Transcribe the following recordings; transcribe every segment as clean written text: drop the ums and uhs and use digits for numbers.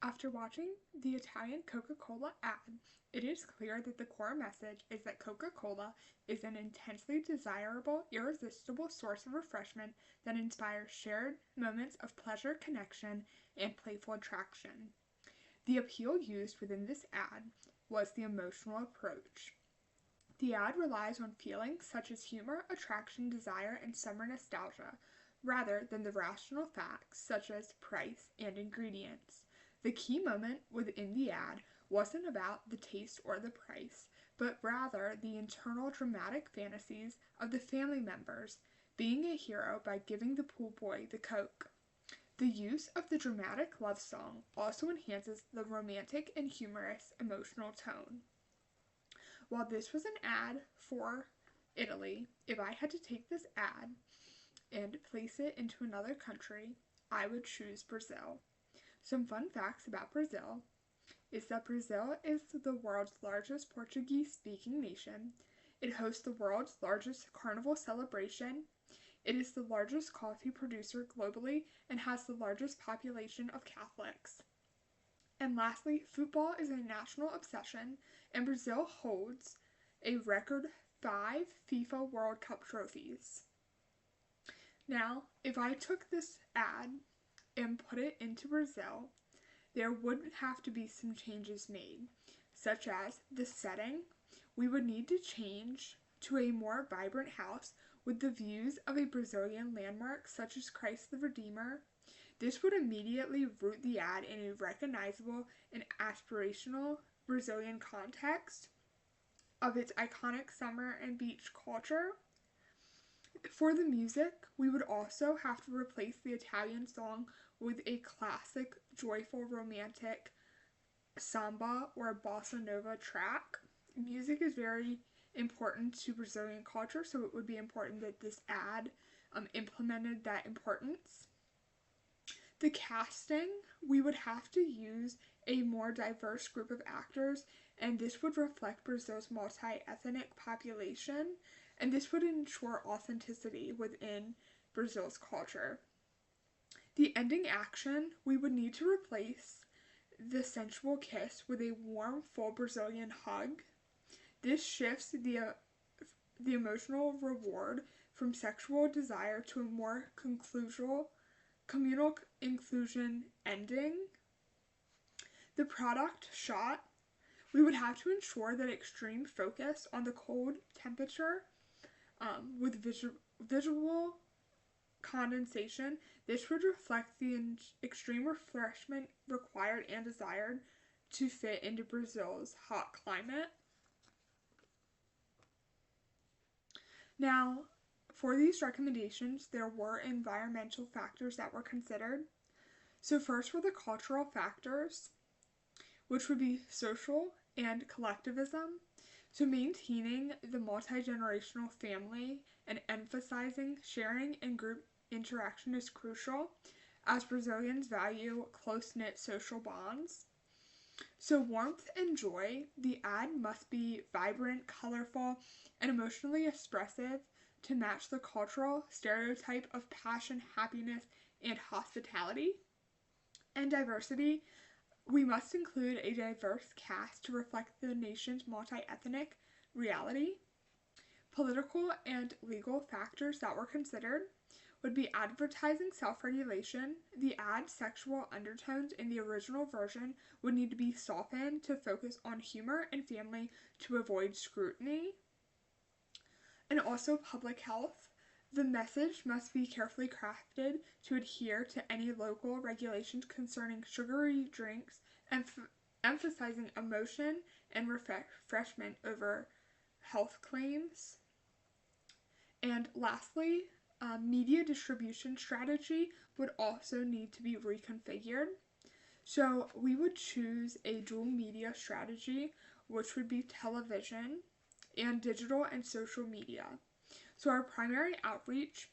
After watching the Italian Coca-Cola ad, it is clear that the core message is that Coca-Cola is an intensely desirable, irresistible source of refreshment that inspires shared moments of pleasure, connection, and playful attraction. The appeal used within this ad was the emotional approach. The ad relies on feelings such as humor, attraction, desire, and summer nostalgia, rather than the rational facts such as price and ingredients. The key moment within the ad wasn't about the taste or the price, but rather the internal dramatic fantasies of the family members being a hero by giving the pool boy the Coke. The use of the dramatic love song also enhances the romantic and humorous emotional tone. While this was an ad for Italy, if I had to take this ad and place it into another country, I would choose Brazil. Some fun facts about Brazil is that Brazil is the world's largest Portuguese-speaking nation. It hosts the world's largest carnival celebration. It is the largest coffee producer globally and has the largest population of Catholics. And lastly, football is a national obsession, and Brazil holds a record 5 FIFA World Cup trophies. Now, if I took this ad and put it into Brazil, there would have to be some changes made, such as the setting. We would need to change to a more vibrant house with the views of a Brazilian landmark such as Christ the Redeemer. This would immediately root the ad in a recognizable and aspirational Brazilian context of its iconic summer and beach culture. For the music, we would also have to replace the Italian song with a classic, joyful, romantic samba or bossa nova track. Music is very important to Brazilian culture, so it would be important that this ad implemented that importance. The casting, we would have to use a more diverse group of actors, and this would reflect Brazil's multi-ethnic population, and this would ensure authenticity within Brazil's culture. The ending action, we would need to replace the sensual kiss with a warm, full Brazilian hug. This shifts the emotional reward from sexual desire to a more communal inclusion ending. The product shot, we would have to ensure that extreme focus on the cold temperature with visual condensation. This would reflect the extreme refreshment required and desired to fit into Brazil's hot climate. Now, for these recommendations, there were environmental factors that were considered. So first were the cultural factors, which would be social and collectivism. So maintaining the multi-generational family and emphasizing sharing and group interaction is crucial, as Brazilians value close-knit social bonds. So warmth and joy, the ad must be vibrant, colorful, and emotionally expressive to match the cultural stereotype of passion, happiness, and hospitality. And diversity, we must include a diverse cast to reflect the nation's multi-ethnic reality. Political and legal factors that were considered would be advertising self-regulation. The ad's sexual undertones in the original version would need to be softened to focus on humor and family to avoid scrutiny. And also public health. The message must be carefully crafted to adhere to any local regulations concerning sugary drinks, emphasizing emotion and refreshment over health claims. And lastly, media distribution strategy would also need to be reconfigured. So we would choose a dual media strategy, which would be television and digital and social media. So our primary outreach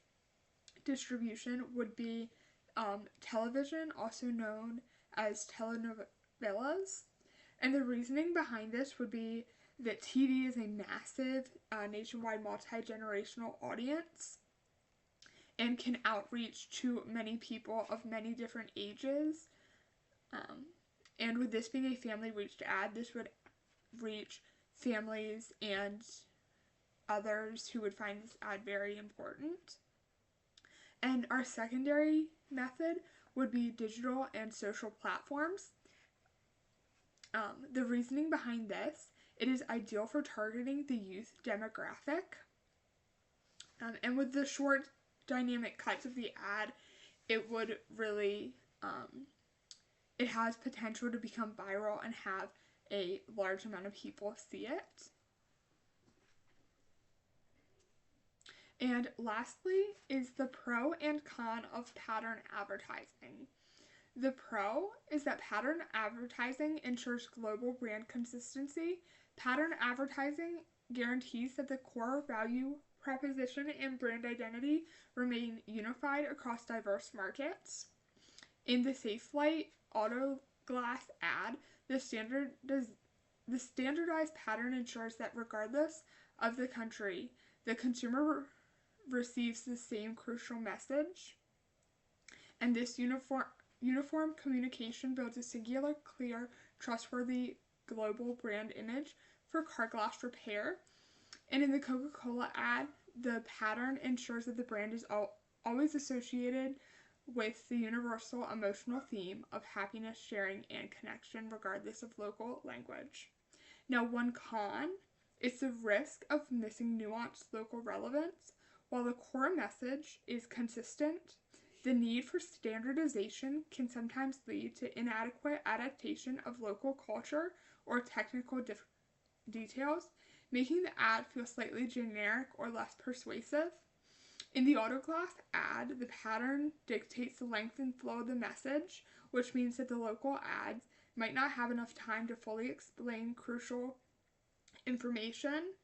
distribution would be television, also known as telenovelas. And the reasoning behind this would be that TV is a massive nationwide multi-generational audience and can outreach to many people of many different ages. And with this being a family reached ad, this would reach families and others who would find this ad very important. And our secondary method would be digital and social platforms. The reasoning behind this, it is ideal for targeting the youth demographic. And with the short dynamic cuts of the ad, it would really, it has potential to become viral and have a large amount of people see it. And lastly is the pro and con of pattern advertising. The pro is that pattern advertising ensures global brand consistency. Pattern advertising guarantees that the core value proposition and brand identity remain unified across diverse markets. In the Safelite Auto Glass ad, the standardized pattern ensures that regardless of the country, the consumer receives the same crucial message. And this uniform communication builds a singular, clear, trustworthy global brand image for car glass repair. And in the Coca-Cola ad, the pattern ensures that the brand is always associated with the universal emotional theme of happiness, sharing, and connection, regardless of local language. Now, one con is the risk of missing nuanced local relevance. While the core message is consistent, the need for standardization can sometimes lead to inadequate adaptation of local culture or technical details, making the ad feel slightly generic or less persuasive. In the Autoglass ad, the pattern dictates the length and flow of the message, which means that the local ads might not have enough time to fully explain crucial information.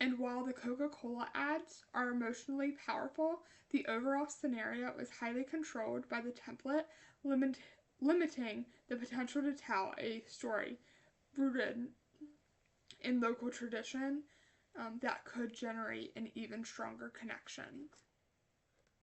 And while the Coca-Cola ads are emotionally powerful, the overall scenario is highly controlled by the template, limiting the potential to tell a story rooted in local tradition that could generate an even stronger connection.